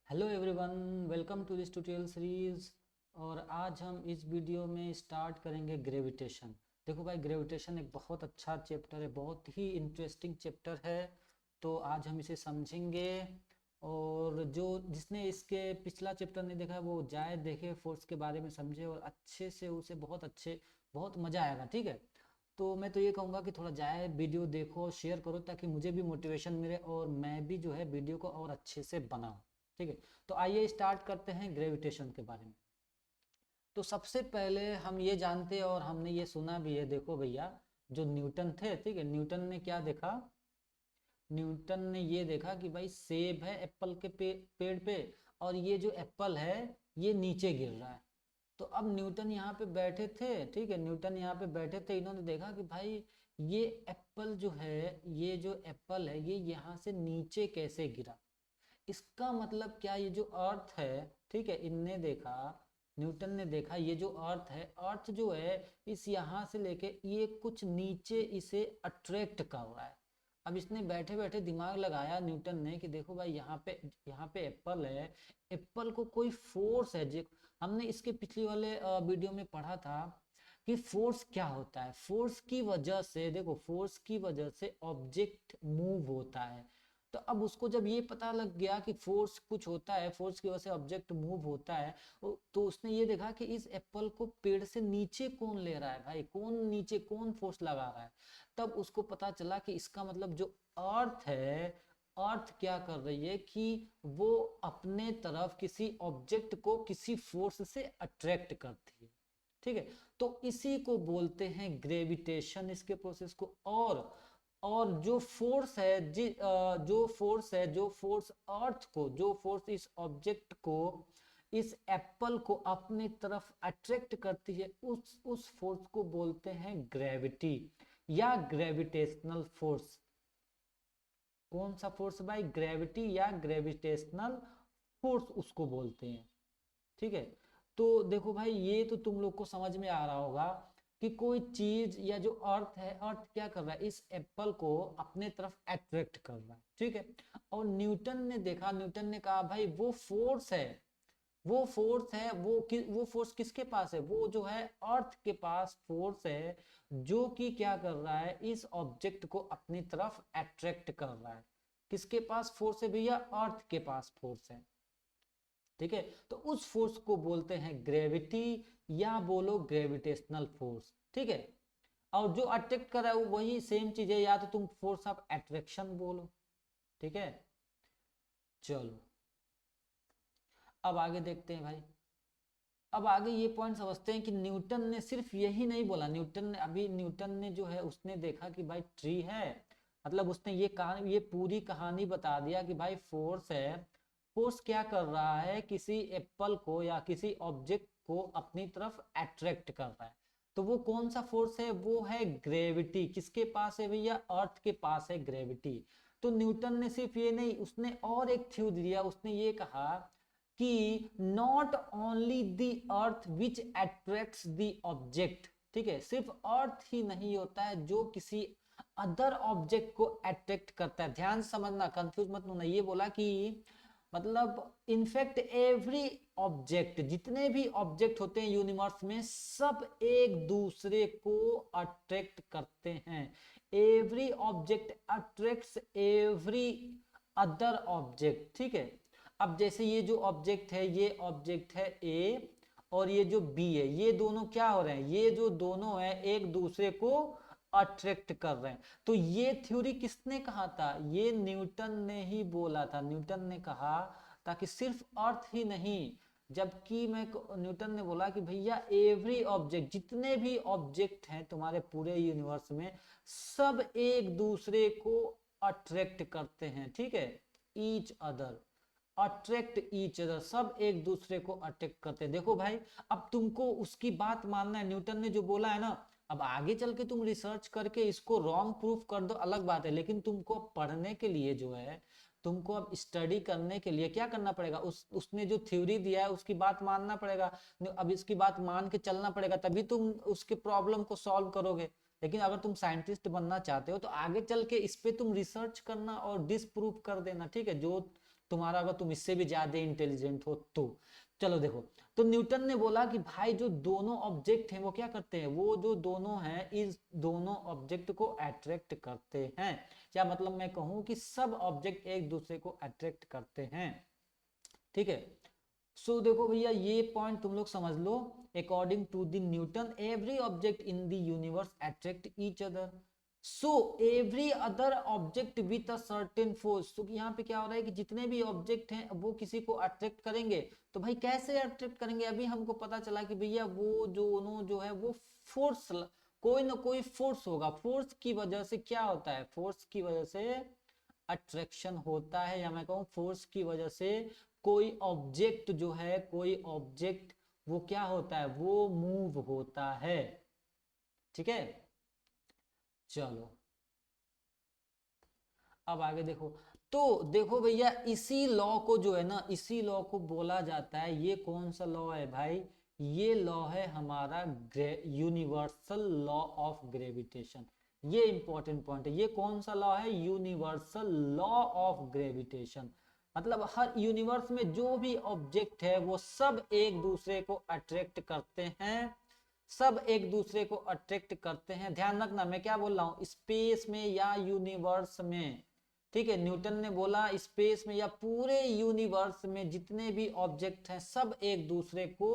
Hello everyone, welcome to this tutorial series. और आज हम इस वीडियो में स्टार्ट करेंगे ग्रेविटेशन। देखो भाई, ग्रेविटेशन एक बहुत अच्छा चैप्टर है, बहुत ही इंटरेस्टिंग चैप्टर है। तो आज हम इसे समझेंगे। और जो जिसने इसके पिछला चैप्टर नहीं देखा है वो जाए देखे, फोर्स के बारे में समझे और अच्छे से उसे बहुत मज़ा आएगा। ठीक है। तो मैं तो ये कहूँगा कि थोड़ा जाए वीडियो देखो और शेयर करो ताकि मुझे भी मोटिवेशन मिले और मैं भी जो है वीडियो को और अच्छे से बनाऊँ। ठीक है। तो आइए स्टार्ट करते हैं ग्रेविटेशन के बारे में। तो सबसे पहले हम ये जानते हैं और हमने ये सुना भी है। देखो भैया, जो न्यूटन थे, ठीक है, न्यूटन ने क्या देखा? न्यूटन ने ये देखा कि भाई सेब है एप्पल के पेड़ पे, और ये जो एप्पल है ये नीचे गिर रहा है। तो अब न्यूटन यहाँ पे बैठे थे, ठीक है, न्यूटन यहाँ पे बैठे थे, इन्होंने देखा कि भाई ये एप्पल जो है, ये जो एप्पल है ये यहाँ से नीचे कैसे गिरा। इसका मतलब क्या, ये जो अर्थ है, ठीक है, इनने देखा, न्यूटन ने देखा ये जो अर्थ है, अर्थ जो है इस यहाँ से लेके ये कुछ नीचे इसे अट्रैक्ट कर रहा है। अब इसने बैठे बैठे दिमाग लगाया न्यूटन ने कि देखो भाई यहाँ पे एप्पल है, एप्पल को कोई फोर्स है। जो हमने इसके पिछले वाले वीडियो में पढ़ा था कि फोर्स क्या होता है। फोर्स की वजह से, देखो, फोर्स की वजह से ऑब्जेक्ट मूव होता है। तो अब उसको जब ये पता लग गया कि फोर्स कुछ होता है, फोर्स की वजह से ऑब्जेक्ट मूव होता है, तो उसने ये देखा कि इस एप्पल को पेड़ से नीचे कौन ले रहा है, भाई कौन नीचे, कौन फोर्स लगा रहा है। तब उसको पता चला कि इसका मतलब जो अर्थ है, अर्थ क्या कर रही है कि वो अपने तरफ किसी ऑब्जेक्ट को किसी फोर्स से अट्रैक्ट करती है। ठीक है। तो इसी को बोलते हैं ग्रेविटेशन, इसके प्रोसेस को। और जो फोर्स है, जो फोर्स अर्थ को, जो फोर्स इस ऑब्जेक्ट को, इस एप्पल को अपनी तरफ अट्रैक्ट करती है, उस फोर्स को बोलते हैं ग्रेविटी या ग्रेविटेशनल फोर्स। कौन सा फोर्स भाई? ग्रेविटी या ग्रेविटेशनल फोर्स उसको बोलते हैं। ठीक है। तो देखो भाई, ये तो तुम लोग को समझ में आ रहा होगा कि कोई चीज या जो अर्थ है, अर्थ क्या कर रहा है, इस एप्पल को अपने तरफ अट्रैक्ट कर रहा है। ठीक है। और न्यूटन ने देखा, न्यूटन ने कहा भाई वो फोर्स है, वो फोर्स किसके पास है? वो जो है अर्थ के पास फोर्स है, जो कि क्या कर रहा है, इस ऑब्जेक्ट को अपनी तरफ अट्रैक्ट कर रहा है। किसके पास फोर्स है भैया? अर्थ के पास फोर्स है। ठीक है। तो उस फोर्स को बोलते हैं ग्रेविटी या बोलो ग्रेविटेशनल फोर्स। ठीक है। और जो अट्रैक्ट कर रहा है वो वही सेम चीज है, या तो तुम फोर्स ऑफ अट्रैक्शन बोलो। ठीक है। चलो, अब आगे देखते हैं भाई। अब आगे ये पॉइंट समझते हैं कि न्यूटन ने सिर्फ यही नहीं बोला। न्यूटन ने जो है उसने देखा कि भाई ट्री है, मतलब उसने ये पूरी कहानी बता दिया कि भाई फोर्स है। फोर्स क्या कर रहा है, किसी एप्पल को या किसी ऑब्जेक्ट को अपनी तरफ अट्रैक्ट कर रहा है। तो वो कौन सा फोर्स है? वो है ग्रेविटी। किसके पास है भैया? अर्थ के पास है ग्रेविटी। तो न्यूटन ने सिर्फ ये नहीं, उसने और एक थ्योरी दिया। उसने ये कहा कि not only the earth which attracts the object. ठीक है, सिर्फ अर्थ ही नहीं होता है जो किसी अदर ऑब्जेक्ट को अट्रैक्ट करता है। ध्यान से समझना, कंफ्यूज मत होना। ये बोला कि मतलब इनफैक्ट एवरी ऑब्जेक्ट, जितने भी ऑब्जेक्ट होते हैं यूनिवर्स में, सब एक दूसरे को अट्रैक्ट करते हैं। Every object attracts every other object. ठीक है। अब जैसे ये जो ऑब्जेक्ट है, ये ऑब्जेक्ट है ए, और ये जो बी है, ये दोनों क्या हो रहे हैं? ये जो दोनों है एक दूसरे को अट्रैक्ट कर रहे हैं। तो ये थ्योरी किसने कहा था? ये न्यूटन ने ही बोला था। न्यूटन ने कहा ताकि सिर्फ अर्थ ही नहीं, जबकि न्यूटन ने बोला कि भैया एवरी ऑब्जेक्ट, जितने भी ऑब्जेक्ट हैं तुम्हारे पूरे यूनिवर्स में, सब एक दूसरे को अट्रैक्ट करते हैं। ठीक है। Each other, attract each other, सब एक दूसरे को अट्रैक्ट करते हैं। देखो भाई, अब तुमको उसकी बात मानना है, न्यूटन ने जो बोला है ना। अब आगे चल के तुम रिसर्च करके इसको रॉन्ग प्रूफ कर दो, अलग बात है, लेकिन तुमको पढ़ने के लिए जो है, तुमको अब स्टडी करने के लिए क्या करना पड़ेगा? उसने जो थ्योरी दिया है उसकी बात मानना पड़ेगा। अब इसकी बात मान के चलना पड़ेगा, तभी तुम उसके प्रॉब्लम को सॉल्व करोगे। लेकिन अगर तुम साइंटिस्ट बनना चाहते हो तो आगे चल के इस पे तुम रिसर्च करना और डिसप्रूव कर देना। ठीक है। जो तुम्हारा, अगर तुम इससे भी ज्यादा इंटेलिजेंट हो तो। चलो देखो, तो न्यूटन ने बोला कि भाई जो दोनों ऑब्जेक्ट हैं वो क्या करते हैं, वो जो दोनों हैं इस दोनों ऑब्जेक्ट को अट्रैक्ट करते हैं। क्या मतलब मैं कहूं कि सब ऑब्जेक्ट एक दूसरे को अट्रैक्ट करते हैं, ठीक है। सो देखो भैया ये पॉइंट तुम लोग समझ लो, according to the Newton every object in the universe attract each other, so every other object with a certain force. तो यहाँ पे क्या हो रहा है कि जितने भी ऑब्जेक्ट हैं वो किसी को अट्रैक्ट करेंगे, तो भाई कैसे अट्रैक्ट करेंगे, अभी हमको पता चला कि भैया वो दोनों जो है वो फोर्स, कोई ना कोई फोर्स होगा, फोर्स की वजह से क्या होता है, फोर्स की वजह से अट्रैक्शन होता है, या मैं कहूँ फोर्स की वजह से कोई ऑब्जेक्ट जो है, कोई ऑब्जेक्ट वो क्या होता है, वो मूव होता है, ठीक है। चलो अब आगे देखो, तो देखो भैया इसी लॉ को जो है ना, इसी लॉ को बोला जाता है, ये कौन सा लॉ है भाई, ये लॉ है हमारा यूनिवर्सल लॉ ऑफ ग्रेविटेशन। ये इंपॉर्टेंट पॉइंट है, ये कौन सा लॉ है, यूनिवर्सल लॉ ऑफ ग्रेविटेशन। मतलब हर यूनिवर्स में जो भी ऑब्जेक्ट है वो सब एक दूसरे को अट्रैक्ट करते हैं, सब एक दूसरे को अट्रैक्ट करते हैं। ध्यान रखना मैं क्या बोल रहा हूं, स्पेस में या यूनिवर्स में, ठीक है। न्यूटन ने बोला स्पेस में या पूरे यूनिवर्स में जितने भी ऑब्जेक्ट हैं सब एक दूसरे को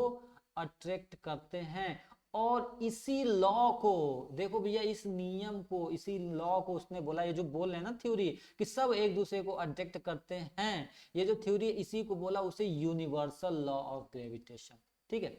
अट्रैक्ट करते हैं। और इसी लॉ को देखो भैया, इस नियम को, इसी लॉ को उसने बोला, ये जो बोल रहे हैं ना थ्योरी कि सब एक दूसरे को अट्रैक्ट करते हैं, ये जो थ्योरी इसी को बोला, उसे यूनिवर्सल लॉ ऑफ ग्रेविटेशन, ठीक है।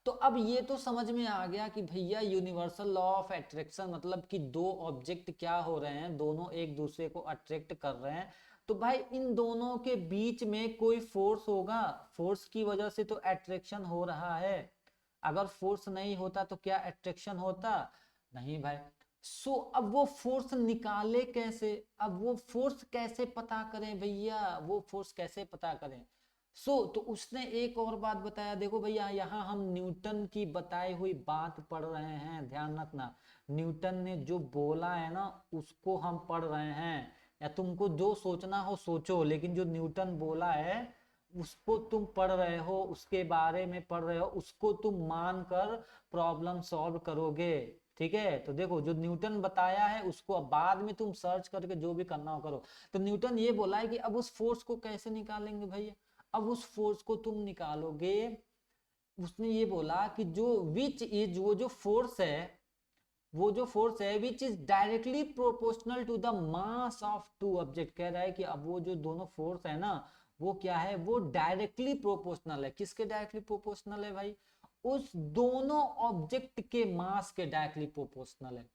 तो अब ये तो समझ में आ गया कि भैया यूनिवर्सल लॉ ऑफ अट्रैक्शन मतलब कि दो ऑब्जेक्ट क्या हो रहे हैं, दोनों एक दूसरे को अट्रैक्ट कर रहे हैं, तो भाई इन दोनों के बीच में कोई फोर्स होगा, फोर्स की वजह से तो अट्रैक्शन हो रहा है। अगर फोर्स नहीं होता तो क्या अट्रैक्शन होता, नहीं भाई। सो अब वो फोर्स निकाले कैसे, अब वो फोर्स कैसे पता करें भैया, वो फोर्स कैसे पता करें। तो उसने एक और बात बताया, देखो भैया यहाँ हम न्यूटन की बताई हुई बात पढ़ रहे हैं, ध्यान रखना, न्यूटन ने जो बोला है ना उसको हम पढ़ रहे हैं, या तुमको जो सोचना हो सोचो, लेकिन जो न्यूटन बोला है उसको तुम पढ़ रहे हो, उसके बारे में पढ़ रहे हो, उसको तुम मान कर प्रॉब्लम सॉल्व करोगे, ठीक है। तो देखो जो न्यूटन बताया है उसको अब बाद में तुम सर्च करके जो भी करना हो करो। तो न्यूटन ये बोला है कि अब उस फोर्स को कैसे निकालेंगे भैया, अब उस फोर्स को तुम निकालोगे, उसने ये बोला कि जो विच इज, वो जो फोर्स है, वो जो फोर्स है which is directly proportional to the mass of two object, कह रहा है कि अब वो जो दोनों फोर्स है ना वो क्या है, वो डायरेक्टली प्रोपोर्शनल है, किसके डायरेक्टली प्रोपोर्शनल है भाई, उस दोनों ऑब्जेक्ट के मास के डायरेक्टली प्रोपोर्शनल है।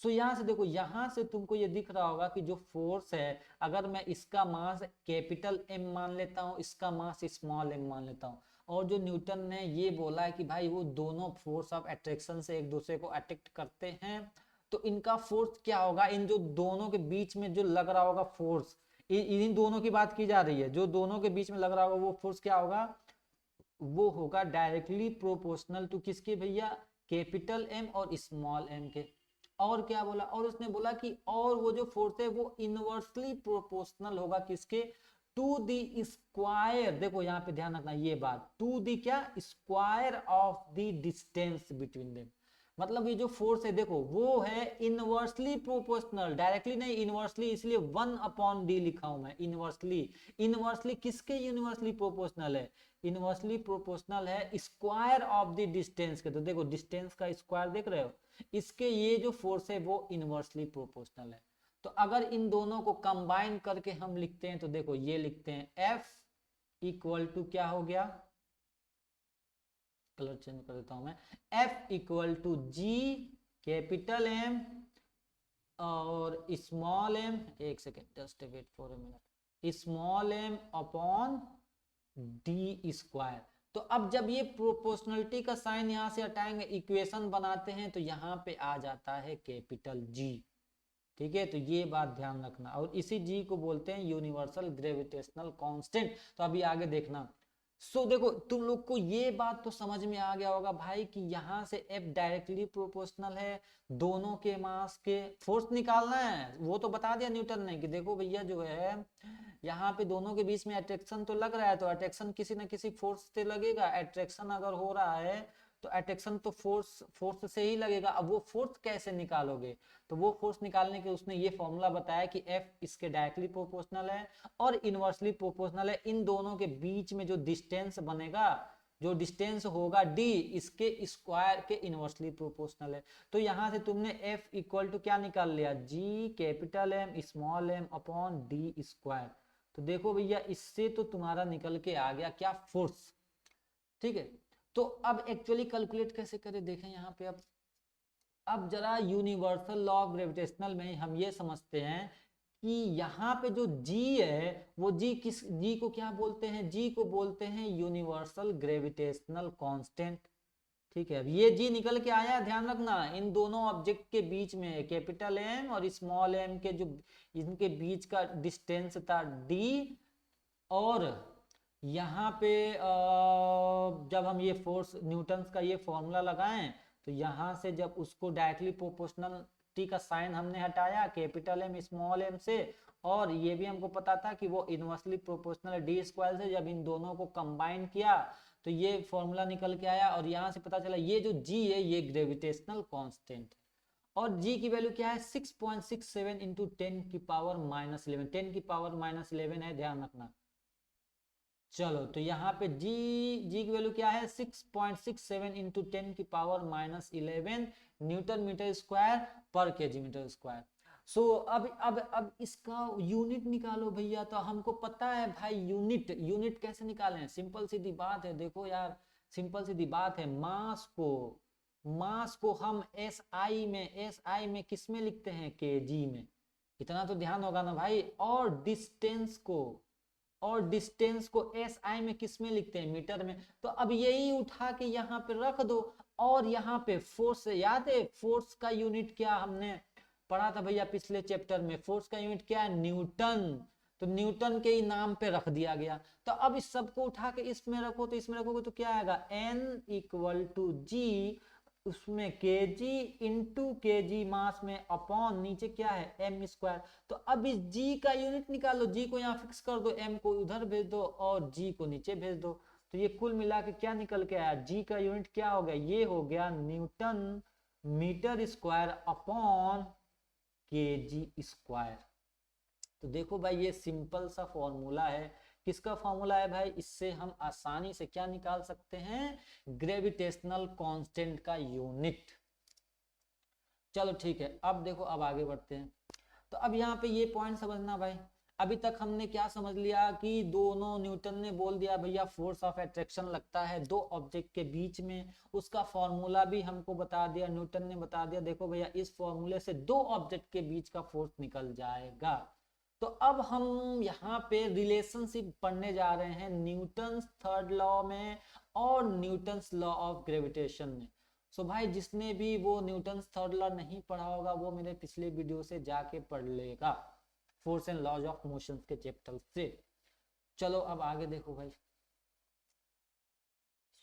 सो यहां से देखो, यहां से तुमको ये दिख रहा होगा कि जो फोर्स है, अगर मैं इसका मास कैपिटल एम मान लेता हूं, इसका मास स्मॉल एम मान लेता हूं, और जो न्यूटन ने ये बोला है कि भाई वो दोनों फोर्स ऑफ अट्रैक्शन से एक दूसरे को अट्रैक्ट करते हैं, तो इनका फोर्स क्या होगा, इन जो दोनों के बीच में जो लग रहा होगा फोर्स, इन दोनों की बात की जा रही है, जो दोनों के बीच में लग रहा होगा वो फोर्स क्या होगा, वो होगा डायरेक्टली प्रोपोर्शनल टू किसके भैया, कैपिटल एम और स्मॉल एम के। और क्या बोला, और उसने बोला कि और वो जो फोर्स है वो इनवर्सली प्रोपोर्शनल होगा किसके, टू द स्क्वायर, देखो यहाँ पे ध्यान रखना ये बात, टू द क्या, square of the distance between them. मतलब ये जो फोर्स है देखो वो है इनवर्सली प्रोपोर्शनल, डायरेक्टली नहीं इनवर्सली, इसलिए 1/d लिखा हूं मैं, इनवर्सली। इनवर्सली किसके यूनिवर्सली प्रोपोर्शनल है, इनवर्सली प्रोपोर्शनल है स्क्वायर ऑफ द डिस्टेंस के। तो देखो डिस्टेंस का स्क्वायर देख रहे हो, इसके ये जो फोर्स है वो इनवर्सली प्रोपोर्शनल है। तो अगर इन दोनों को कंबाइन करके हम लिखते हैं तो देखो ये लिखते हैं F इक्वल टू क्या हो गया, कलर चेंज कर देता हूं मैं, F equal to G capital M और स्मॉल एम, एक second just wait for a minute, small m upon d square. तो अब जब ये प्रोपोर्शनलिटी का साइन यहां से हटाएंगे, इक्वेशन बनाते हैं, तो यहां पे आ जाता है कैपिटल जी, ठीक है। तो ये बात ध्यान रखना, और इसी जी को बोलते हैं यूनिवर्सल ग्रेविटेशनल कांस्टेंट। तो अभी आगे देखना, सो देखो तुम लोग को ये बात तो समझ में आ गया होगा भाई कि यहाँ से F डायरेक्टली प्रोपोर्शनल है, दोनों के मास के फोर्स निकालना है। वो तो बता दिया न्यूटन ने कि देखो भैया जो है यहाँ पे दोनों के बीच में अट्रैक्शन तो लग रहा है, तो अट्रैक्शन किसी ना किसी फोर्स से लगेगा। अट्रैक्शन अगर हो रहा है तो अट्रैक्शन तो फोर्स फोर्स से ही लगेगा। अब वो फोर्स कैसे निकालोगे, तो वो फोर्स निकालने के उसने ये फॉर्मूला बताया कि F इसके डायरेक्टली प्रोपोर्शनल है और इनवर्सली प्रोपोर्शनल है। इन दोनों के बीच में जो डिस्टेंस बनेगा, जो डिस्टेंस होगा d, इसके स्क्वायर के इनवर्सली प्रोपोर्शनल है। तो यहां से तुमने F इक्वल टू क्या निकाल लिया, G capital M small m upon d square. तो देखो भैया इससे तो तुम्हारा निकल के आ गया क्या, फोर्स। ठीक है, तो अब एक्चुअली कैलकुलेट कैसे करें देखें यहाँ पे। अब जरा यूनिवर्सल लॉ ऑफ ग्रेविटेशनल में हम ये समझते हैं कि यहाँ पे जो G है वो G किस, G को क्या बोलते हैं, G को बोलते हैं यूनिवर्सल ग्रेविटेशनल कांस्टेंट। ठीक है, अब ये G निकल के आया, ध्यान रखना इन दोनों ऑब्जेक्ट के बीच में कैपिटल M और स्मॉल m के जो इनके बीच का डिस्टेंस था D। और यहाँ पे जब हम ये फोर्स न्यूटन्स का ये फॉर्मूला लगाएं तो यहाँ से जब उसको डायरेक्टली प्रोपोर्शनल टी का साइन हमने हटाया कैपिटल M स्मॉल m से, और ये भी हमको पता था कि वो इनवर्सली प्रोपोर्शनल डी स्क्वायर से, जब इन दोनों को कंबाइन किया तो ये फॉर्मूला निकल के आया। और यहाँ से पता चला ये जो G है ये ग्रेविटेशनल कांस्टेंट है, और G की वैल्यू क्या है 6.67 इंटू 10 की पावर -11, 10 की पावर -11 है, ध्यान रखना। चलो तो यहाँ पे जी की वैल्यू क्या है 6.67 इंटू 10 की पावर -11 न्यूटन मीटर स्क्वायर पर केजी मीटर स्क्वायर। सो अब इसका यूनिट निकालो भैया। तो हमको पता है भाई यूनिट कैसे निकालें, सिंपल सीधी बात है। देखो यार सिंपल सीधी बात है, मास को हम एसआई में किस में लिखते हैं, केजी में, इतना तो ध्यान होगा ना भाई। और डिस्टेंस को एसआई में किस में लिखते हैं, मीटर में। तो अब यही उठा के यहाँ पे रख दो। और यहाँ पे फोर्स, याद है फोर्स का यूनिट क्या हमने पढ़ा था भैया पिछले चैप्टर में, फोर्स का यूनिट क्या है, न्यूटन। तो न्यूटन के ही नाम पे रख दिया गया। तो अब इस सबको उठा के इसमें रखो, तो इसमें रखोगे तो क्या आएगा, N इक्वल टू जी, उसमें केजी इंटू केजी मास में अपॉन नीचे क्या है एम स्क्वायर। तो अब इस जी का यूनिट निकालो, जी को यहाँ फिक्स कर दो, एम को उधर भेज दो और जी को नीचे भेज दो। तो ये कुल मिला के क्या निकल के आया, जी का यूनिट क्या हो गया, ये हो गया Newton metre square upon kg square. तो देखो भाई ये सिंपल सा फॉर्मूला है। किसका फॉर्मूला है भाई, इससे हम आसानी से क्या निकाल सकते हैं, ग्रेविटेशनल कांस्टेंट का यूनिट। चलो ठीक है, अब देखो अब आगे बढ़ते हैं। तो अब यहाँ पे ये पॉइंट समझना भाई, अभी तक हमने क्या समझ लिया कि दोनों, न्यूटन ने बोल दिया भैया फोर्स ऑफ अट्रैक्शन लगता है दो ऑब्जेक्ट के बीच में, उसका फॉर्मूला भी हमको बता दिया, न्यूटन ने बता दिया। देखो भैया इस फॉर्मूले से दो ऑब्जेक्ट के बीच का फोर्स निकल जाएगा। तो अब हम यहाँ पे रिलेशनशिप पढ़ने जा रहे हैं न्यूटन्स थर्ड लॉ में और न्यूटन्स लॉ ऑफ ग्रेविटेशन में। सो भाई जिसने भी वो न्यूटन्स थर्ड लॉ नहीं पढ़ा होगा वो मेरे पिछले वीडियो से जाके पढ़ लेगा, force and laws of motion के चैप्टर से। चलो अब आगे देखो भाई।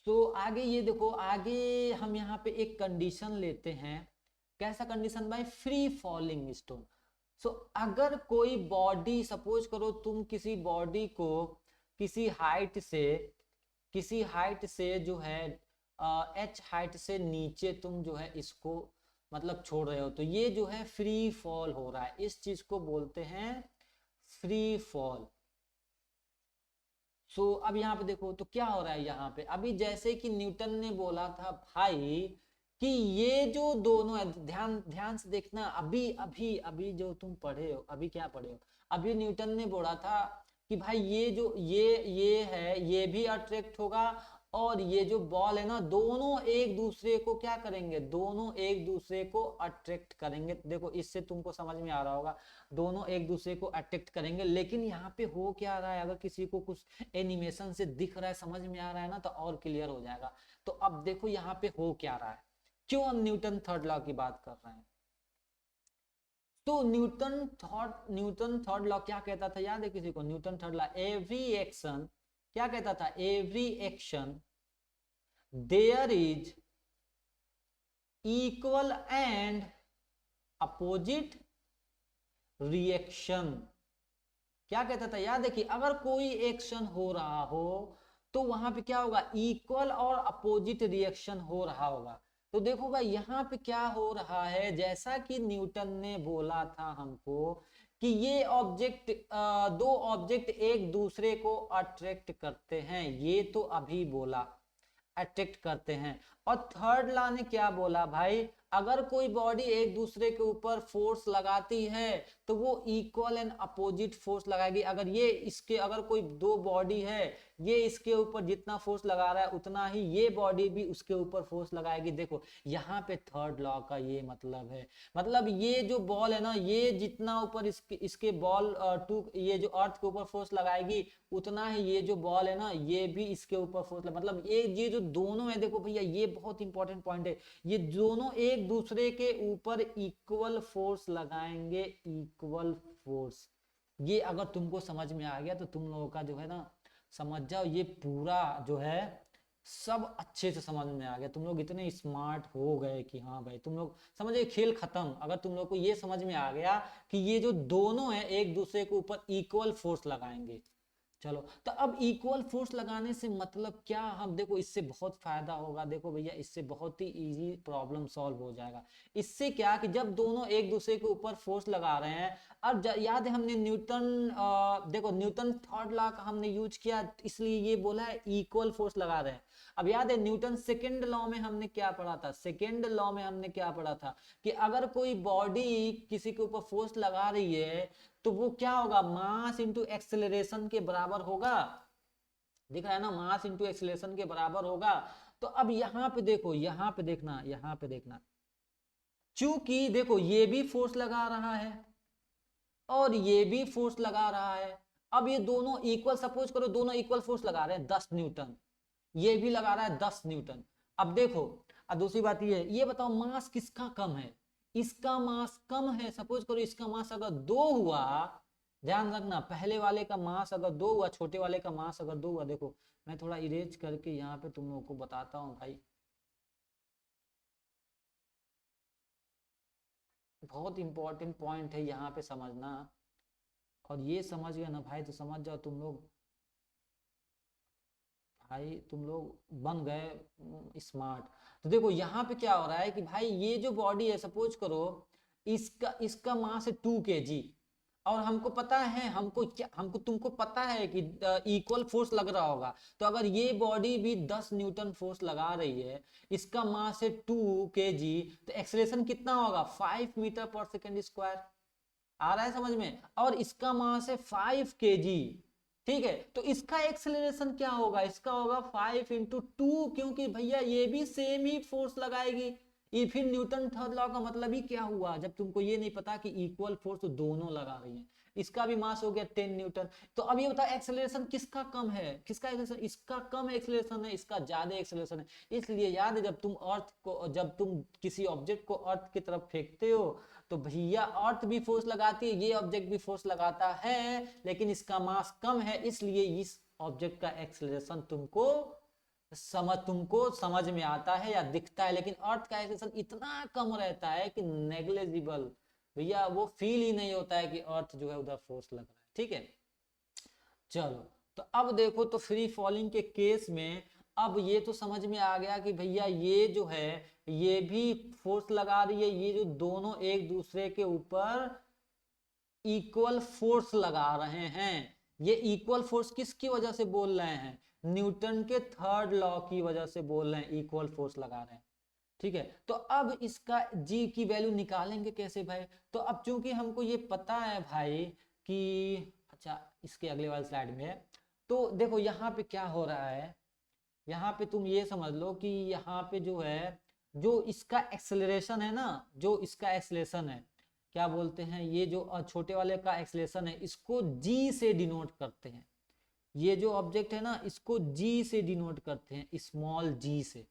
सो आगे ये देखो, आगे हम यहाँ पे एक कंडीशन लेते हैं। कैसा कंडीशन भाई, फ्री फॉलिंग स्टोन। सो अगर कोई बॉडी, सपोज करो तुम किसी बॉडी को किसी हाइट से जो है h हाइट से नीचे तुम जो है इसको मतलब छोड़ रहे हो, तो ये जो है फ्री फॉल हो रहा है, इस चीज को बोलते हैं फ्री फॉल। सो अब यहाँ पे देखो तो क्या हो रहा है यहाँ पे, अभी जैसे कि न्यूटन ने बोला था भाई कि ये जो दोनों है, ध्यान ध्यान से देखना, अभी अभी अभी जो तुम पढ़े हो, अभी क्या पढ़े हो, अभी न्यूटन ने बोला था कि भाई ये जो ये है ये भी अट्रैक्ट होगा, और ये जो बॉल है ना दोनों एक दूसरे को क्या करेंगे, दोनों एक दूसरे को अट्रैक्ट करेंगे। देखो इससे तुमको समझ में आ रहा होगा, दोनों एक दूसरे को अट्रैक्ट करेंगे। लेकिन यहाँ पे हो क्या रहा है, अगर किसी को कुछ एनिमेशन से दिख रहा है, समझ में आ रहा है ना, तो और क्लियर हो जाएगा। तो अब देखो यहाँ पे हो क्या रहा है, क्यों हम न्यूटन थर्ड लॉ की बात कर रहे हैं। तो न्यूटन थर्ड लॉ क्या कहता था, याद है किसी को, Newton third law, every action, क्या कहता था, every action there is equal and opposite reaction. क्या कहता था, याद है कि अगर कोई एक्शन हो रहा हो तो वहां पे क्या होगा, इक्वल और अपोजिट रिएक्शन हो रहा होगा। तो देखो भाई यहाँ पे क्या हो रहा है, जैसा कि न्यूटन ने बोला था हमको कि ये ऑब्जेक्ट, दो ऑब्जेक्ट एक दूसरे को अट्रैक्ट करते हैं, ये तो अभी बोला अट्रैक्ट करते हैं। और थर्ड लॉ ने क्या बोला भाई, अगर कोई बॉडी एक दूसरे के ऊपर फोर्स लगाती है तो वो इक्वल एंड अपोजिट फोर्स लगाएगी। अगर ये इसके, अगर कोई दो बॉडी है, ये इसके ऊपर जितना फोर्स लगा रहा है उतना ही ये बॉडी भी उसके ऊपर फोर्स लगाएगी। देखो यहाँ पे थर्ड लॉ का ये मतलब है, मतलब ये जो बॉल है ना, ये जितना ऊपर इसके बॉल ये जो अर्थ के ऊपर फोर्स लगाएगी उतना ही ये जो बॉल है ना, ये भी इसके ऊपर फोर्स, मतलब ये जो दोनों है, देखो भैया ये बहुत इंपॉर्टेंट पॉइंट है, ये दोनों एक दूसरे के ऊपर इक्वल फोर्स लगाएंगे, इक्वल फोर्स। ये अगर तुमको समझ में आ गया तो तुम लोगों का जो है ना, समझ जाओ ये पूरा जो है सब अच्छे से समझ में आ गया, तुम लोग इतने स्मार्ट हो गए कि हाँ भाई तुम लोग समझे, खेल खत्म। अगर तुम लोग को ये समझ में आ गया कि ये जो दोनों है एक दूसरे के ऊपर इक्वल फोर्स लगाएंगे। चलो तो अब इक्वल फोर्स लगाने से मतलब क्या, हम देखो इससे बहुत फायदा होगा। देखो भैया इससे बहुत ही इजी प्रॉब्लम सॉल्व हो जाएगा। इससे क्या कि जब दोनों एक दूसरे के ऊपर फोर्स लगा रहे हैं, अब याद है हमने न्यूटन, देखो न्यूटन थर्ड लॉ का हमने यूज किया, इसलिए ये बोला है इक्वल फोर्स लगा रहे हैं। अब याद है न्यूटन सेकेंड लॉ में हमने क्या पढ़ा था, सेकेंड लॉ में हमने क्या पढ़ा था कि अगर कोई बॉडी किसी के ऊपर फोर्स लगा रही है तो वो क्या होगा, मास इंटू एक्सेलरेशन के बराबर होगा। दिख रहा है ना, मास इंटू एक्सेलरेशन के बराबर होगा। तो अब यहाँ पे देखो, यहाँ पे देखना, यहाँ पे देखना, चूंकि देखो ये भी फोर्स लगा रहा है और ये भी फोर्स लगा रहा है। अब ये दोनों इक्वल, सपोज करो दोनों इक्वल फोर्स लगा रहे हैं 10 न्यूटन, ये भी लगा रहा है 10 न्यूटन। अब देखो, अब दूसरी बात ये बताओ मास किसका कम है, इसका मास कम है। सपोज करो इसका मास अगर 2 हुआ, ध्यान रखना पहले वाले का मास अगर 2 हुआ, छोटे वाले का मास अगर 2 हुआ, देखो मैं थोड़ा इरेज करके यहाँ पे तुम लोगों को बताता हूँ भाई, बहुत इंपॉर्टेंट पॉइंट है यहाँ पे समझना। और ये समझ गए ना भाई तो समझ जाओ तुम लोग, भाई तुम लोग बन गए स्मार्ट। तो देखो यहाँ पे क्या हो रहा है कि भाई ये जो बॉडी है, सपोज करो इसका इसका मास है 2 kg, और हमको पता है, हमको तुमको पता है कि इक्वल फोर्स लग रहा होगा। तो अगर ये बॉडी भी 10 न्यूटन फोर्स लगा रही है, इसका मास है 2 kg, तो एक्सेलरेशन कितना होगा, 5 मीटर पर सेकेंड स्क्वायर। आ रहा है समझ में, और इसका मास है 5 kg। ठीक है, तो इसका एक्सेलरेशन क्या होगा, इसका होगा 5 × 2, क्योंकि भैया ये भी सेम ही फोर्स लगाएगी। ये फिर न्यूटन थर्ड लॉ का मतलब ही क्या हुआ, जब तुमको ये नहीं पता कि इक्वल फोर्स तो दोनों लगा रही है। इसका भी मास हो गया 10 न्यूटन। तो अब ये बताओ एक्सेलरेशन किसका कम है, किसका एक्सेलरेशन, इसका कम एक्सेलरेशन है, इसका ज्यादा एक्सेलरेशन है। इसलिए याद है जब तुम किसी ऑब्जेक्ट को अर्थ की तरफ फेंकते हो तो भैया अर्थ भी फोर्स लगाती है, ये ऑब्जेक्ट भी फोर्स लगाता है, लेकिन इसका मास कम है, इसलिए इस ऑब्जेक्ट का एक्सेलरेशन तुमको समझ में आता है या दिखता है, लेकिन अर्थ का एक्सेलरेशन इतना कम रहता है कि नेग्लिजिबल, भैया वो फील ही नहीं होता है कि अर्थ जो है उधर फोर्स लग रहा है। ठीक है, चलो तो अब देखो, तो फ्री फॉलिंग के केस में अब ये तो समझ में आ गया कि भैया ये जो है ये भी फोर्स लगा रही है, ये जो दोनों एक दूसरे के ऊपर इक्वल फोर्स लगा रहे हैं। ये इक्वल फोर्स किसकी वजह से बोल रहे हैं, न्यूटन के थर्ड लॉ की वजह से बोल रहे हैं, इक्वल फोर्स लगा रहे हैं। ठीक है, तो अब इसका जी की वैल्यू निकालेंगे कैसे भाई। तो अब चूंकि हमको ये पता है भाई कि, अच्छा इसके अगले वाले स्लाइड में है, तो देखो यहाँ पे क्या हो रहा है, यहाँ पे तुम ये समझ लो कि यहाँ पे जो है, जो इसका एक्सेलरेशन है ना, जो इसका एक्सेलरेशन है, क्या बोलते हैं, ये जो छोटे वाले का एक्सेलरेशन है इसको जी से डिनोट करते हैं। ये जो ऑब्जेक्ट है ना इसको जी से डिनोट करते हैं, स्मॉल जी से।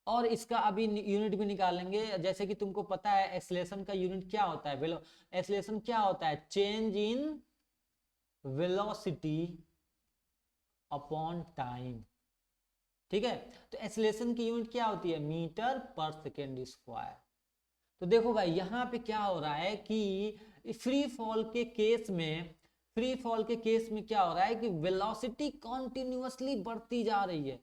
और इसका अभी यूनिट भी निकालेंगे, जैसे कि तुमको पता है एक्सेलरेशन का यूनिट क्या होता है, एक्सेलरेशन क्या होता है, change in velocity upon time. ठीक है, तो एक्सेलरेशन की यूनिट क्या होती है, मीटर पर सेकेंड स्क्वायर। तो देखो भाई यहाँ पे क्या हो रहा है कि फ्री फॉल के केस में, फ्री फॉल के केस में क्या हो रहा है कि वेलोसिटी कॉन्टिन्यूअसली बढ़ती जा रही है।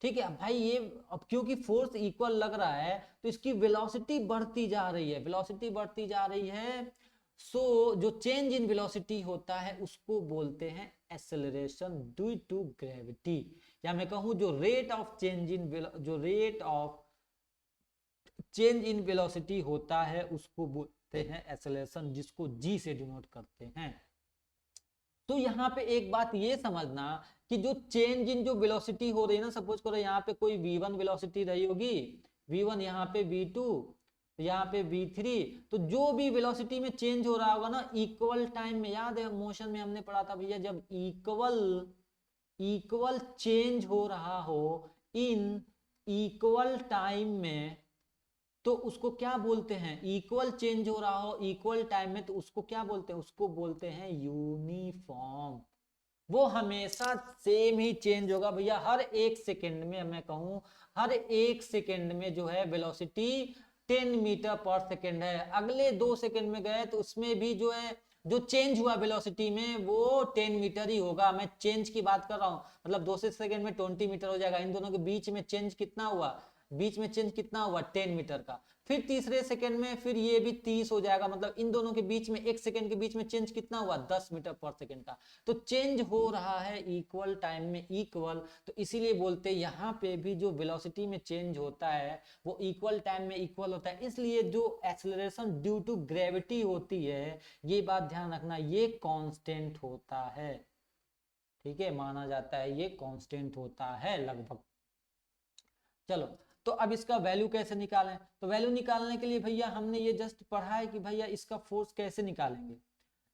ठीक है भाई, ये अब क्योंकि फोर्स इक्वल लग रहा है तो इसकी वेलोसिटी बढ़ती जा रही है, वेलोसिटी बढ़ती जा रही है। सो जो चेंज इन वेलोसिटी होता है उसको बोलते हैं एक्सेलरेशन ड्यू टू ग्रेविटी, या मैं कहूं जो रेट ऑफ चेंज इन, जो rate of change in velocity होता है उसको बोलते हैं एक्सेलरेशन, जिसको जी से डिनोट करते हैं। तो यहाँ पे एक बात ये समझना कि जो चेंज इन जो वेलोसिटी हो रही है ना, सपोज करो यहाँ पे कोई v1 वेलोसिटी रही होगी, v1 यहाँ पे v2, यहाँ पे v3, तो जो भी वेलोसिटी में चेंज हो रहा होगा ना इक्वल टाइम में, याद है मोशन में हमने पढ़ा था भैया, जब इक्वल चेंज हो रहा हो इन इक्वल टाइम में, तो उसको क्या बोलते हैं, इक्वल चेंज हो रहा हो इक्वल टाइम में, तो उसको क्या बोलते हैं, उसको बोलते हैं यूनिफॉर्म। वो हमेशा सेम ही चेंज होगा भैया, हर एक सेकंड में, मैं कहूं हर एक सेकंड में जो है वेलोसिटी 10 मीटर पर सेकंड है। अगले 2 सेकंड में गए तो उसमें भी जो है जो चेंज हुआ वेलोसिटी में वो 10 मीटर ही होगा। मैं चेंज की बात कर रहा हूं, मतलब 2 सेकंड में 20 मीटर हो जाएगा। इन दोनों के बीच में चेंज कितना हुआ, बीच में चेंज कितना हुआ 10 मीटर का। फिर तीसरे सेकंड में फिर ये भी 30 हो जाएगा, मतलब इन दोनों के बीच में, एक सेकंड के बीच में चेंज कितना हुआ 10 मीटर पर सेकंड का। तो चेंज हो रहा है इक्वल टाइम में इक्वल, तो इसीलिए बोलते हैं यहाँ पे भी जो वेलोसिटी में चेंज होता है वो इक्वल टाइम में इक्वल होता है। इसलिए जो एक्सेलरेशन ड्यू टू ग्रेविटी होती है, ये बात ध्यान रखना, ये कांस्टेंट होता है। ठीक है, माना जाता है ये कांस्टेंट होता है लगभग। चलो, तो अब इसका वैल्यू कैसे निकालें, तो वैल्यू निकालने के लिए भैया हमने ये जस्ट पढ़ा है कि भैया इसका फोर्स कैसे निकालेंगे।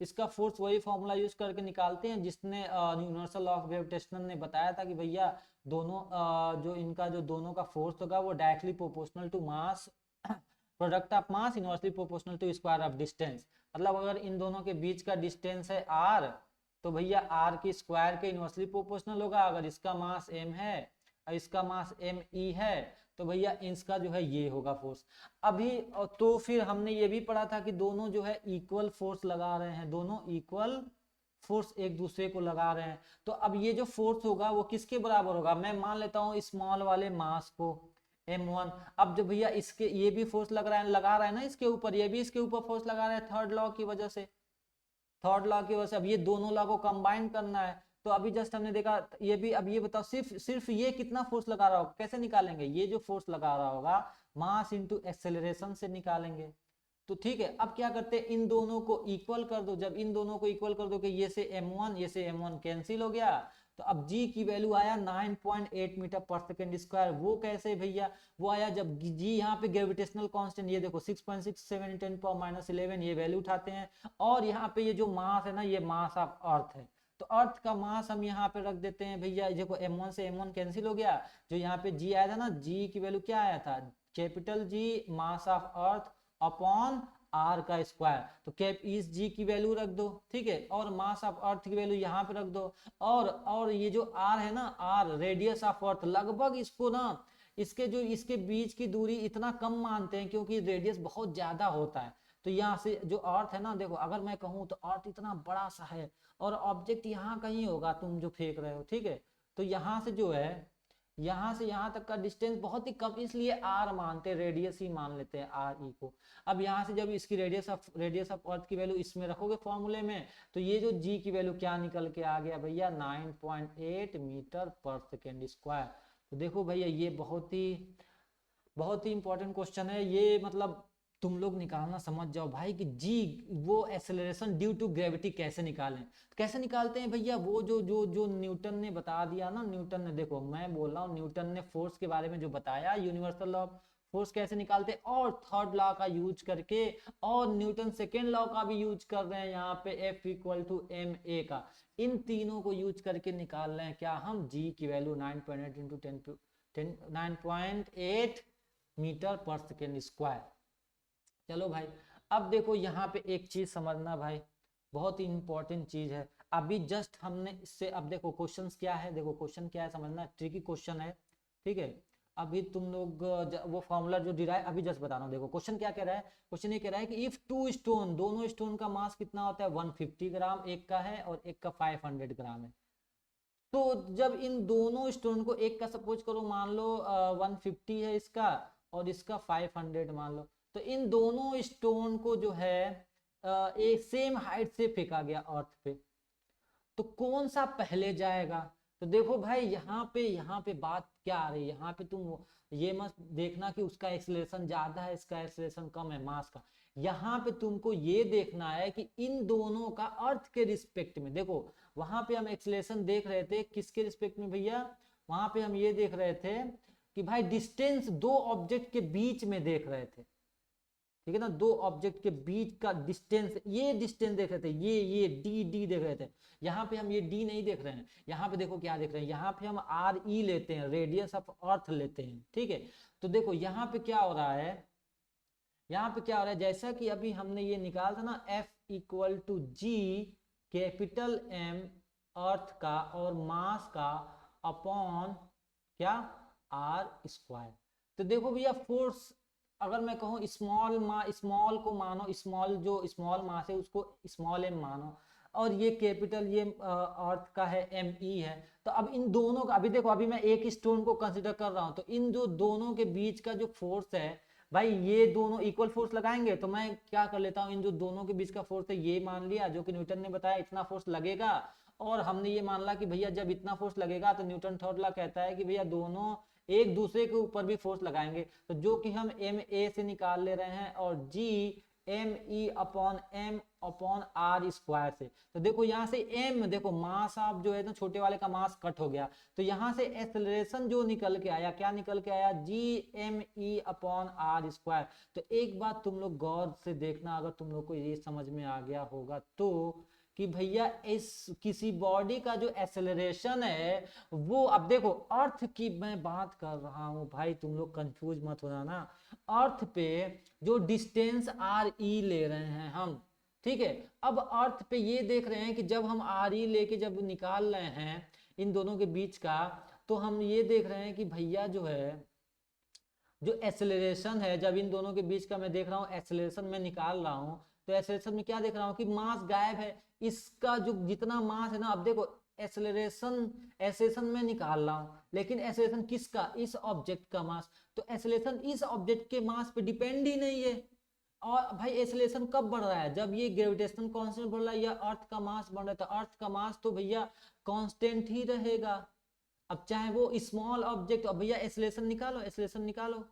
इसका फोर्स वही फॉर्मूला यूज करके निकालते हैं जिसने यूनिवर्सल लॉ ऑफ ग्रेविटेशन ने बताया था कि भैया दोनों जो इनका जो दोनों का फोर्स होगा वो directly proportional to mass, product of mass inversely proportional to square of distance. मतलब अगर इन दोनों के बीच का डिस्टेंस है r, तो भैया r की स्क्वायर के इनवर्सली प्रोपोर्शनल होगा। अगर इसका मास m है और इसका मास me है, तो भैया इसका जो है ये होगा फोर्स। अभी तो फिर हमने ये भी पढ़ा था कि दोनों जो है इक्वल फोर्स लगा रहे हैं, दोनों इक्वल फोर्स एक दूसरे को लगा रहे हैं। तो अब ये जो फोर्स होगा वो किसके बराबर होगा, मैं मान लेता हूँ स्मॉल वाले मास को m1। अब जब भैया इसके ये भी फोर्स लगा रहा है ना इसके ऊपर, ये भी इसके ऊपर फोर्स लगा रहा है थर्ड लॉ की वजह से, थर्ड लॉ की वजह से। अब ये दोनों लॉ को कंबाइन करना है, तो अभी जस्ट हमने देखा ये भी। अब ये बताओ सिर्फ ये कितना फोर्स लगा रहा होगा, कैसे निकालेंगे, ये जो फोर्स लगा रहा होगा मास इंटू एक्सेलरेशन से निकालेंगे। तो ठीक है, अब क्या करते हैं, इन दोनों को इक्वल कर दो। जब इन दोनों को इक्वल कर दो कि ये से m1 ये से m1 कैंसिल हो गया, तो अब g की वैल्यू आया 9.8 मीटर पर सेकेंड स्क्वायर। वो कैसे भैया, वो आया जब g यहाँ पे ग्रेविटेशनल कांस्टेंट, ये देखो 6.67 10 पावर माइनस 11 ये वैल्यू उठाते हैं, और यहाँ पे ये जो मास है ना ये मास ऑफ अर्थ है, तो अर्थ का मास हम यहाँ पे रख देते हैं भैया। देखो m1 से m1 कैंसिल हो गया, जो यहाँ पे g आया था ना, g की वैल्यू क्या आया था, capital G mass of earth upon r का स्क्वायर। तो कैप इस g की वैल्यू रख दो, ठीक है, और मास ऑफ अर्थ की वैल्यू यहाँ पे रख दो। और ये जो r है ना, r रेडियस ऑफ अर्थ, लगभग इसको ना इसके बीच की दूरी इतना कम मानते हैं क्योंकि रेडियस बहुत ज्यादा होता है। तो यहाँ से जो अर्थ है ना, देखो अगर मैं कहूँ तो अर्थ इतना बड़ा सा है और ऑब्जेक्ट यहाँ कहीं होगा तुम जो फेंक रहे हो, ठीक है। तो यहाँ से जो है, यहाँ से यहाँ तक का डिस्टेंस बहुत ही कम, इसलिए r मानते हैं, रेडियस ही मान लेते हैं r ई को। अब यहाँ से जब इसकी रेडियस ऑफ अर्थ की वैल्यू इसमें रखोगे फॉर्मूले में, तो ये जो g की वैल्यू क्या निकल के आ गया भैया, 9.8 मीटर पर सेकेंड स्क्वायर। तो देखो भैया ये बहुत ही इंपॉर्टेंट क्वेश्चन है ये, मतलब तुम लोग निकालना समझ जाओ भाई कि जी वो एक्सेलरेशन ड्यू टू ग्रेविटी कैसे निकालें। कैसे निकालते हैं भैया, वो जो न्यूटन ने बता दिया ना, न्यूटन ने, देखो मैं बोल रहा हूँ न्यूटन ने फोर्स के बारे में जो बताया, यूनिवर्सल लॉ ऑफ फोर्स कैसे निकालते हैं, और थर्ड लॉ का यूज करके, और न्यूटन सेकेंड लॉ का भी यूज कर रहे हैं यहाँ पे F equal to m a का, इन तीनों को यूज करके निकाल रहे हैं क्या हम, जी की वैल्यू 9.8 इंटू 9.8 मीटर पर सेकेंड स्क्वायर। चलो भाई, अब देखो यहाँ पे एक चीज समझना भाई, बहुत ही इंपॉर्टेंट चीज है। अभी जस्ट हमने इससे, अब देखो क्वेश्चन क्या है, देखो क्वेश्चन क्या है समझना, ट्रिकी क्वेश्चन है, ठीक है। अभी तुम लोग वो फॉर्मूला जो डिराइव अभी जस्ट बता रहा हूँ, देखो क्वेश्चन क्या कह रहा है, क्वेश्चन ये कह रहा है कि इफ टू स्टोन, दोनों स्टोन का मास कितना होता है 150 ग्राम, एक का है और एक का 500 ग्राम है। तो जब इन दोनों स्टोन को, एक का सपोज करो मान लो 150 है इसका और इसका 500 मान लो, तो इन दोनों स्टोन को जो है एक सेम हाइट से फेंका गया अर्थ पे, तो कौन सा पहले जाएगा। तो देखो भाई यहाँ पे बात क्या आ रही है, यहाँ पे तुम ये मत देखना कि उसका एक्सेलरेशन ज्यादा है इसका एक्सेलरेशन कम है मास का, यहाँ पे तुमको ये देखना है कि इन दोनों का अर्थ के रिस्पेक्ट में, देखो वहां पे हम एक्सेलरेशन देख रहे थे किसके रिस्पेक्ट में भैया, वहां पे हम ये देख रहे थे कि भाई डिस्टेंस दो ऑब्जेक्ट के बीच में देख रहे थे, ठीक है ना, दो ऑब्जेक्ट के बीच का डिस्टेंस, ये डिस्टेंस देख रहे थे, ये डी देख रहे थे। यहाँ पे हम ये डी नहीं देख रहे हैं, यहाँ पे देखो क्या देख रहे हैं, यहाँ पे हम आर ई लेते हैं, रेडियस ऑफ अर्थ लेते हैं, ठीक है। तो देखो यहाँ पे क्या हो रहा है, यहाँ पे क्या हो रहा है, जैसा कि अभी हमने ये निकाला था ना F equal to G capital M earth का और मास का अपॉन क्या आर स्क्वायर। तो देखो भैया फोर्स, अगर मैं कहूँ स्मॉल को मानो, स्मॉल जो स्मॉल मास है उसको स्मॉल m मानो, और ये कैपिटल ये अर्थ का है एम ई है। तो अब इन दोनों का, अभी देखो अभी मैं एक स्टोन को कंसिडर कर रहा हूँ, तो इन जो दोनों के बीच का जो फोर्स है भाई, ये दोनों इक्वल फोर्स लगाएंगे, तो मैं क्या कर लेता हूँ, इन जो दोनों के बीच का फोर्स है ये मान लिया, जो कि न्यूटन ने बताया इतना फोर्स लगेगा, और हमने ये मान ला कि भैया जब इतना फोर्स लगेगा तो न्यूटन थर्ड लॉ कहता है कि भैया दोनों एक दूसरे के ऊपर भी फोर्स लगाएंगे, तो जो कि हम एम ए से निकाल ले रहे हैं और G M E upon M upon R square से। तो देखो यहाँ से एम, देखो मास आप जो है ना छोटे वाले का मास कट हो गया, तो यहाँ से एक्सेलरेशन जो निकल के आया, क्या निकल के आया, G M E upon R square. तो एक बात तुम लोग गौर से देखना, अगर तुम लोग को ये समझ में आ गया होगा तो, कि भैया इस किसी बॉडी का जो एक्सेलरेशन है वो, अब देखो अर्थ की मैं बात कर रहा हूं भाई, तुम लोग कंफ्यूज मत होना ना, अर्थ पे जो डिस्टेंस आर ई ले रहे हैं हम, ठीक है। अब अर्थ पे ये देख रहे हैं कि जब हम आर ई लेके जब निकाल रहे हैं इन दोनों के बीच का, तो हम ये देख रहे हैं कि भैया जो है जो एक्सेलरेशन है, जब इन दोनों के बीच का मैं देख रहा हूँ एक्सेलरेशन में निकाल रहा हूँ, तो एक्सेलरेशन में क्या देख रहा हूँ कि मास गायब है, इसका जो जितना मास है ना, अब देखो एक्सेलरेशन में निकाल रहा हूँ, लेकिन एक्सेलरेशन किसका, इस ऑब्जेक्ट का मास, तो एक्सेलरेशन इस ऑब्जेक्ट के मास पे डिपेंड ही नहीं है। और भाई एक्सेलरेशन कब बढ़ रहा है, जब ये ग्रेविटेशनल कांस्टेंट बढ़ रहा है या अर्थ का मास बढ़ रहा है, तो अर्थ का मास तो भैया कांस्टेंट ही रहेगा। अब चाहे वो स्मॉल ऑब्जेक्ट, अब भैया एक्सेलरेशन निकालो, एक्सेलरेशन निकालो,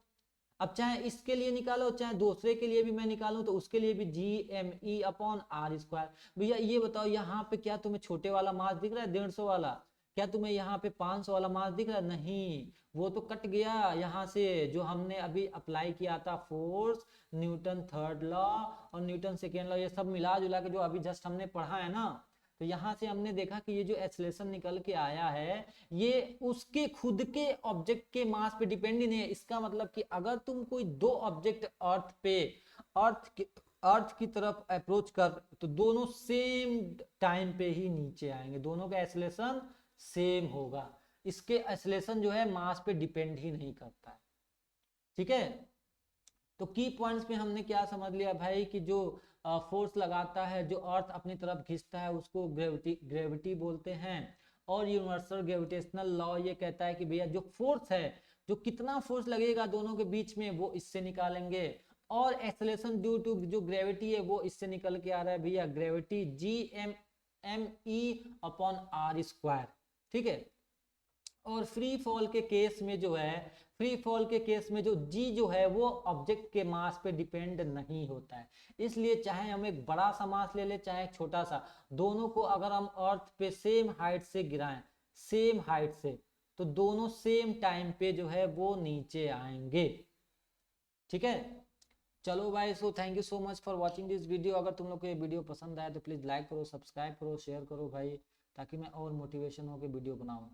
अब चाहे इसके लिए निकालो चाहे दूसरे के लिए भी मैं निकालूं, तो उसके लिए भी G M E upon R square. भैया ये बताओ यहाँ पे क्या तुम्हें छोटे वाला मास दिख रहा है 150 वाला, क्या तुम्हें यहाँ पे 500 वाला मास दिख रहा है, नहीं, वो तो कट गया यहाँ से, जो हमने अभी अप्लाई किया था फोर्स, न्यूटन थर्ड लॉ और न्यूटन सेकेंड लॉ, ये सब मिला जुला के जो अभी जस्ट हमने पढ़ा है ना, तो यहाँ से हमने देखा कि ये जो एक्सेलरेशन निकल के आया है ये उसके खुद के ऑब्जेक्ट के मास पे डिपेंड ही नहीं है। इसका मतलब कि अगर तुम कोई दो ऑब्जेक्ट अर्थ की तरफ अप्रोच कर, तो दोनों सेम टाइम पे ही नीचे आएंगे, दोनों का एक्सेलरेशन सेम होगा, इसके एक्सेलरेशन जो है मास पे डिपेंड ही नहीं करता है, ठीक है। तो की पॉइंट्स में हमने क्या समझ लिया भाई, कि जो फोर्स लगाता है, जो अर्थ अपनी तरफ खींचता है उसको ग्रेविटी बोलते हैं, और यूनिवर्सल ग्रेविटेशनल लॉ ये कहता है कि भैया जो फोर्स है, जो कितना फोर्स लगेगा दोनों के बीच में वो इससे निकालेंगे, और एक्सेलरेशन ड्यू टू जो ग्रेविटी है वो इससे निकल के आ रहा है भैया, gravity G M M E upon R square, ठीक है। और फ्री फॉल के केस में जो है, फ्री फॉल के केस में जो जी जो है वो ऑब्जेक्ट के मास पे डिपेंड नहीं होता है, इसलिए चाहे हम एक बड़ा सा मास ले ले चाहे एक छोटा सा, दोनों को अगर हम अर्थ पे सेम हाइट से गिराएं, सेम हाइट से, तो दोनों सेम टाइम पे जो है वो नीचे आएंगे, ठीक है। चलो भाई, so thank you so much for watching this video. अगर तुम लोग को ये वीडियो पसंद आया तो प्लीज लाइक करो, सब्सक्राइब करो, शेयर करो भाई, ताकि मैं और मोटिवेशन हो के वीडियो बनाऊं।